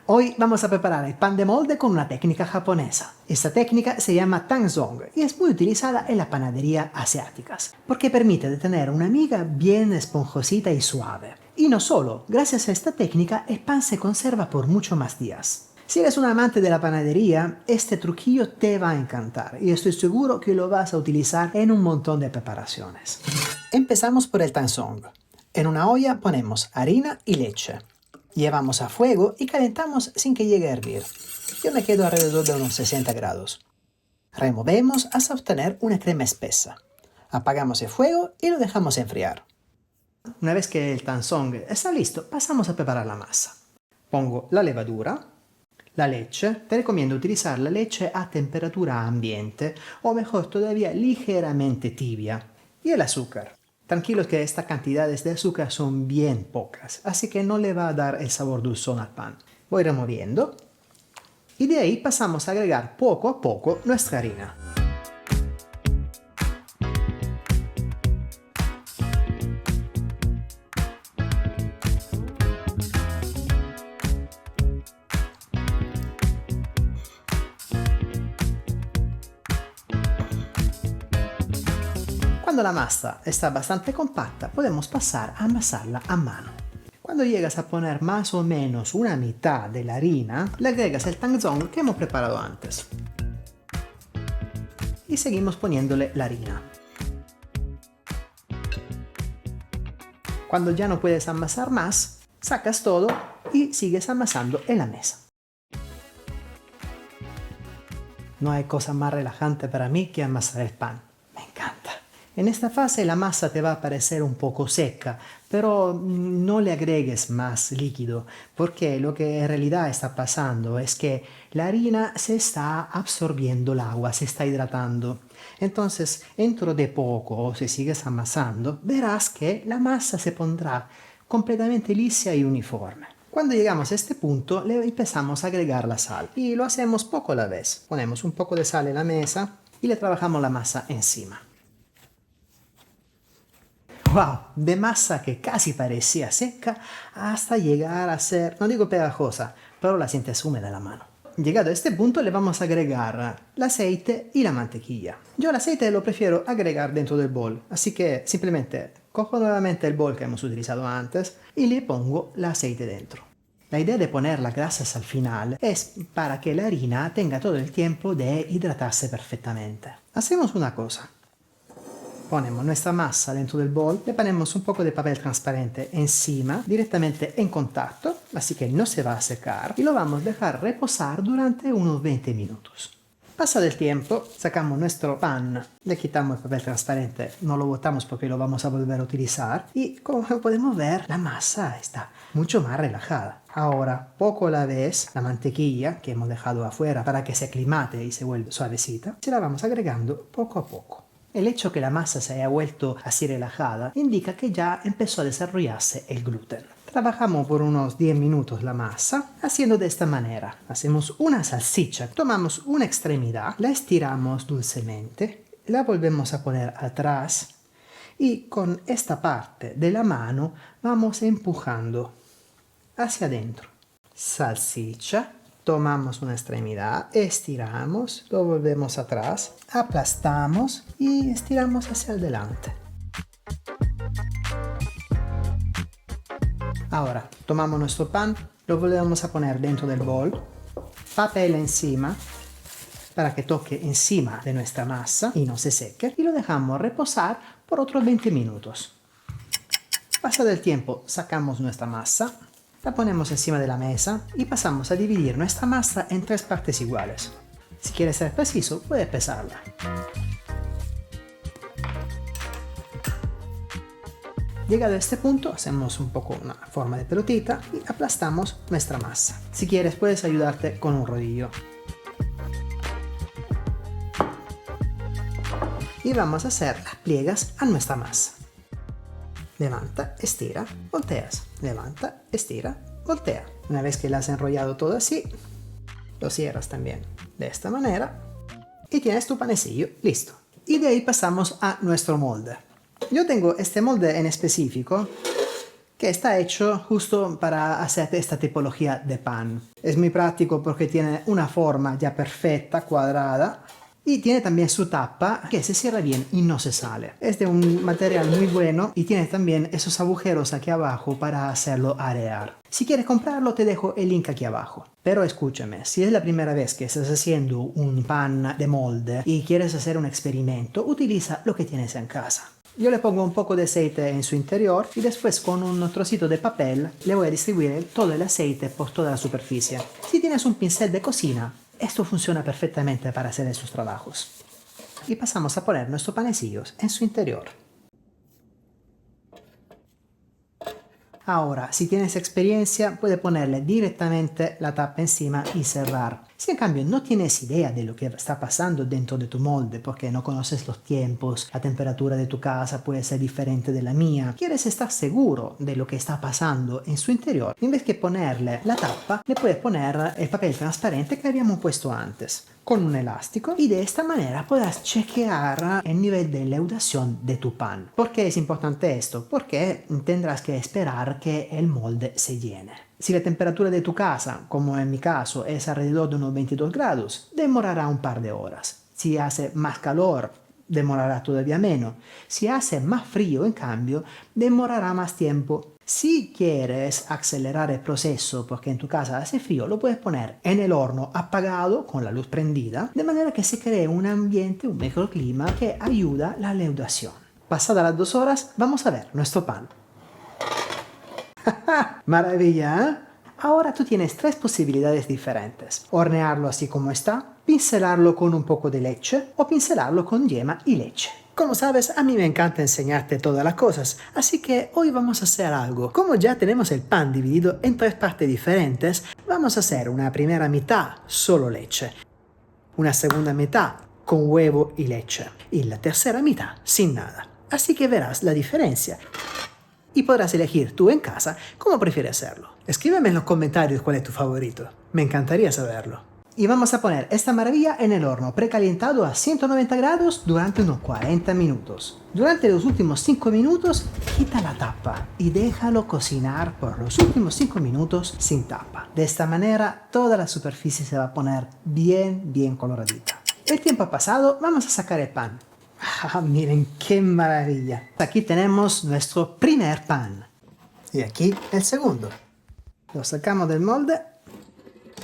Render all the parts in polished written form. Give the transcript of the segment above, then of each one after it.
Hoy vamos a preparar el pan de molde con una técnica japonesa. Esta técnica se llama Tangzong y es muy utilizada en la panadería asiáticas, porque permite de tener una miga bien esponjosita y suave. Y no solo, gracias a esta técnica el pan se conserva por mucho más días. Si eres un amante de la panadería, este truquillo te va a encantar y estoy seguro que lo vas a utilizar en un montón de preparaciones. Empezamos por el Tangzong. En una olla ponemos harina y leche. Llevamos a fuego y calentamos sin que llegue a hervir. Yo me quedo alrededor de unos 60 grados. Removemos hasta obtener una crema espesa. Apagamos el fuego y lo dejamos enfriar. Una vez que el Tangzong está listo, pasamos a preparar la masa. Pongo la levadura, la leche. Te recomiendo utilizar la leche a temperatura ambiente o mejor todavía ligeramente tibia. Y el azúcar. Tranquilos que estas cantidades de azúcar son bien pocas, así que no le va a dar el sabor dulzón al pan. Voy removiendo y de ahí pasamos a agregar poco a poco nuestra harina. Cuando la masa está bastante compacta, podemos pasar a amasarla a mano. Cuando llegas a poner más o menos una mitad de la harina, le agregas el Tangzong que hemos preparado antes. Y seguimos poniéndole la harina. Cuando ya no puedes amasar más, sacas todo y sigues amasando en la mesa. No hay cosa más relajante para mí que amasar el pan. Me encanta. En esta fase la masa te va a parecer un poco seca, pero no le agregues más líquido, porque lo que en realidad está pasando es que la harina se está absorbiendo el agua, se está hidratando. Entonces, dentro de poco, o si sigues amasando, verás que la masa se pondrá completamente lisa y uniforme. Cuando llegamos a este punto, le empezamos a agregar la sal y lo hacemos poco a la vez. Ponemos un poco de sal en la mesa y le trabajamos la masa encima. ¡Wow! De masa que casi parecía seca hasta llegar a ser, no digo pegajosa, pero la sientes húmeda en la mano. Llegado a este punto le vamos a agregar el aceite y la mantequilla. Yo el aceite lo prefiero agregar dentro del bol, así que simplemente cojo nuevamente el bol que hemos utilizado antes y le pongo el aceite dentro. La idea de poner las grasas al final es para que la harina tenga todo el tiempo de hidratarse perfectamente. Hacemos una cosa. Ponemos nuestra masa dentro del bol, le ponemos un poco de papel transparente encima, directamente en contacto, así que no se va a secar, y lo vamos a dejar reposar durante unos 20 minutos. Pasado el tiempo, sacamos nuestro pan, le quitamos el papel transparente, no lo botamos porque lo vamos a volver a utilizar, y como podemos ver, la masa está mucho más relajada. Ahora, poco a la vez, la mantequilla que hemos dejado afuera para que se aclimate y se vuelva suavecita, se la vamos agregando poco a poco. El hecho que la masa se haya vuelto así relajada indica que ya empezó a desarrollarse el gluten. Trabajamos por unos 10 minutos la masa haciendo de esta manera. Hacemos una salchicha, tomamos una extremidad, la estiramos dulcemente, la volvemos a poner atrás y con esta parte de la mano vamos empujando hacia adentro. Salchicha. Tomamos una extremidad, estiramos, lo volvemos atrás, aplastamos y estiramos hacia adelante. Ahora, tomamos nuestro pan, lo volvemos a poner dentro del bol, papel encima para que toque encima de nuestra masa y no se seque, y lo dejamos reposar por otros 20 minutos. Pasado el tiempo, sacamos nuestra masa, la ponemos encima de la mesa y pasamos a dividir nuestra masa en 3 partes iguales. Si quieres ser preciso, puedes pesarla. Llegado a este punto, hacemos un poco una forma de pelotita y aplastamos nuestra masa. Si quieres, puedes ayudarte con un rodillo. Y vamos a hacer las pliegas a nuestra masa. Levanta, estira, volteas. Levanta, estira, voltea. Una vez que la has enrollado todo así, lo cierras también de esta manera y tienes tu panecillo listo. Y de ahí pasamos a nuestro molde. Yo tengo este molde en específico que está hecho justo para hacer esta tipología de pan. Es muy práctico porque tiene una forma ya perfecta, cuadrada, y tiene también su tapa que se cierra bien y no se sale. Es de un material muy bueno y tiene también esos agujeros aquí abajo para hacerlo arear. Si quieres comprarlo te dejo el link aquí abajo. Pero escúchame, si es la primera vez que estás haciendo un pan de molde y quieres hacer un experimento, utiliza lo que tienes en casa. Yo le pongo un poco de aceite en su interior y después con un trocito de papel le voy a distribuir todo el aceite por toda la superficie. Si tienes un pincel de cocina, esto funciona perfectamente para hacer esos trabajos. Y pasamos a poner nuestros panecillos en su interior. Ahora, si tienes experiencia, puedes ponerle directamente la tapa encima y cerrar. Si en cambio no tienes idea de lo que está pasando dentro de tu molde, porque no conoces los tiempos, la temperatura de tu casa puede ser diferente de la mía, quieres estar seguro de lo que está pasando en su interior, en vez que ponerle la tapa, le puedes poner el papel transparente que habíamos puesto antes, con un elástico, y de esta manera podrás chequear el nivel de leudación de tu pan. ¿Por qué es importante esto? Porque tendrás que esperar que el molde se llene. Si la temperatura de tu casa, como en mi caso, es alrededor de unos 22 grados, demorará un par de horas. Si hace más calor, demorará todavía menos. Si hace más frío, en cambio, demorará más tiempo. Si quieres acelerar el proceso porque en tu casa hace frío, lo puedes poner en el horno apagado con la luz prendida, de manera que se cree un ambiente, un microclima que ayuda la leudación. Pasadas las 2 horas, vamos a ver nuestro pan. Maravilla, ¿eh? Ahora tú tienes 3 posibilidades diferentes. Hornearlo así como está, pincelarlo con un poco de leche o pincelarlo con yema y leche. Como sabes, a mí me encanta enseñarte todas las cosas, así que hoy vamos a hacer algo. Como ya tenemos el pan dividido en 3 partes diferentes, vamos a hacer una primera mitad solo leche, una segunda mitad con huevo y leche y la tercera mitad sin nada. Así que verás la diferencia. Y podrás elegir tú en casa cómo prefieres hacerlo. Escríbeme en los comentarios cuál es tu favorito. Me encantaría saberlo. Y vamos a poner esta maravilla en el horno precalentado a 190 grados durante unos 40 minutos. Durante los últimos 5 minutos, quita la tapa y déjalo cocinar por los últimos 5 minutos sin tapa. De esta manera, toda la superficie se va a poner bien coloradita. El tiempo ha pasado, vamos a sacar el pan. Ah, miren qué maravilla. Aquí tenemos nuestro primer pan. Y aquí el segundo. Lo sacamos del molde.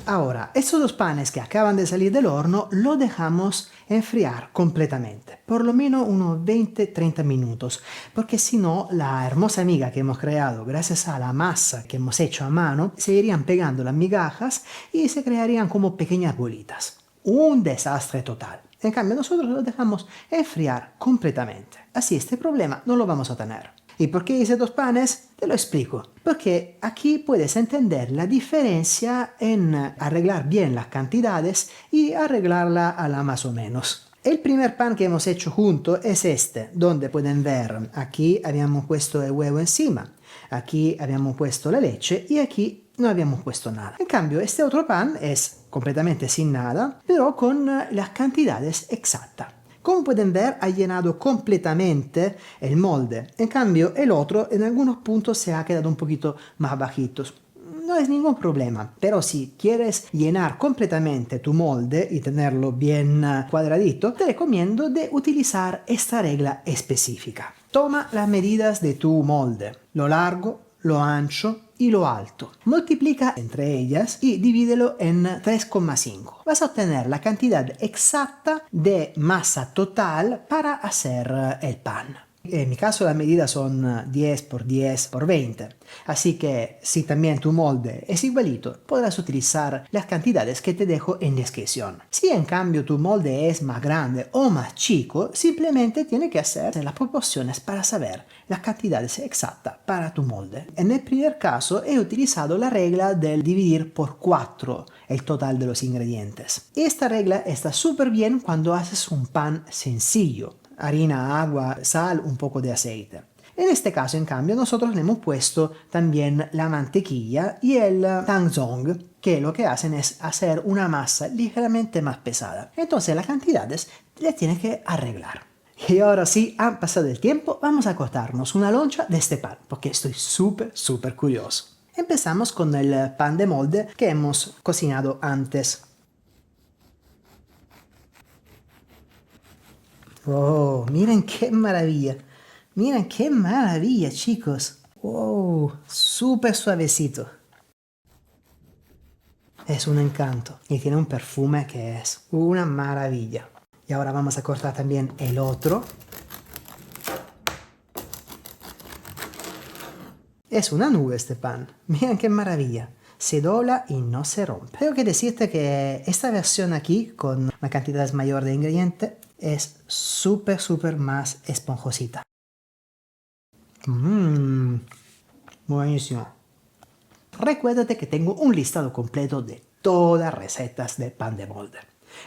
Ahora, estos 2 panes que acaban de salir del horno los dejamos enfriar completamente. Por lo menos unos 20-30 minutos. Porque si no, la hermosa miga que hemos creado gracias a la masa que hemos hecho a mano, se irían pegando las migajas y se crearían como pequeñas bolitas. Un desastre total. En cambio, nosotros lo dejamos enfriar completamente. Así este problema no lo vamos a tener. ¿Y por qué hice 2 panes? Te lo explico. Porque aquí puedes entender la diferencia en arreglar bien las cantidades y arreglarla a la más o menos. El primer pan que hemos hecho junto es este, donde pueden ver, aquí habíamos puesto el huevo encima, aquí habíamos puesto la leche y aquí no habíamos puesto nada. En cambio, este otro pan es completamente sin nada, pero con las cantidades exactas. Como pueden ver, ha llenado completamente el molde. En cambio, el otro en algunos puntos se ha quedado un poquito más bajito. No es ningún problema, pero si quieres llenar completamente tu molde y tenerlo bien cuadradito, te recomiendo de utilizar esta regla específica. Toma las medidas de tu molde, lo largo, lo ancho y lo alto. Multiplica entre ellas y divídelo en 3,5. Vas a obtener la cantidad exacta de masa total para hacer el pan. En mi caso las medidas son 10 por 10 por 20. Así que si también tu molde es igualito, podrás utilizar las cantidades que te dejo en descripción. Si en cambio tu molde es más grande o más chico, simplemente tienes que hacer las proporciones para saber las cantidades exactas para tu molde. En el primer caso he utilizado la regla del dividir por 4 el total de los ingredientes. Esta regla está súper bien cuando haces un pan sencillo. Harina, agua, sal, un poco de aceite. En este caso, en cambio, nosotros le hemos puesto también la mantequilla y el tangzhong, que lo que hacen es hacer una masa ligeramente más pesada. Entonces las cantidades le tienes que arreglar. Y ahora sí, han pasado el tiempo, vamos a cortarnos una loncha de este pan, porque estoy súper curioso. Empezamos con el pan de molde que hemos cocinado antes. Oh, miren qué maravilla. Miren qué maravilla, chicos. Oh, súper suavecito. Es un encanto y tiene un perfume que es una maravilla. Y ahora vamos a cortar también el otro. Es una nube este pan. Miren qué maravilla. Se dobla y no se rompe. Tengo que decirte que esta versión aquí, con una cantidad mayor de ingredientes, es súper más esponjosita. Buenísimo. Recuérdate que tengo un listado completo de todas recetas de pan de molde,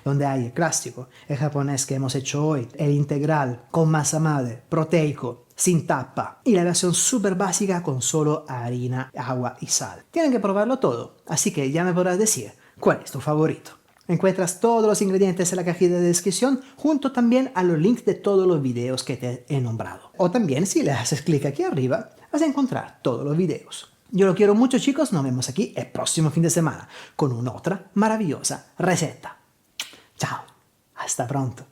donde hay el clásico, el japonés que hemos hecho hoy, el integral con masa madre, proteico, sin tapa, y la versión súper básica con solo harina, agua y sal. Tienen que probarlo todo, así que ya me podrás decir cuál es tu favorito. Encuentras todos los ingredientes en la cajita de descripción, junto también a los links de todos los videos que te he nombrado. O también, si le haces clic aquí arriba, vas a encontrar todos los videos. Yo lo quiero mucho, chicos, nos vemos aquí el próximo fin de semana con una otra maravillosa receta. Chao, hasta pronto.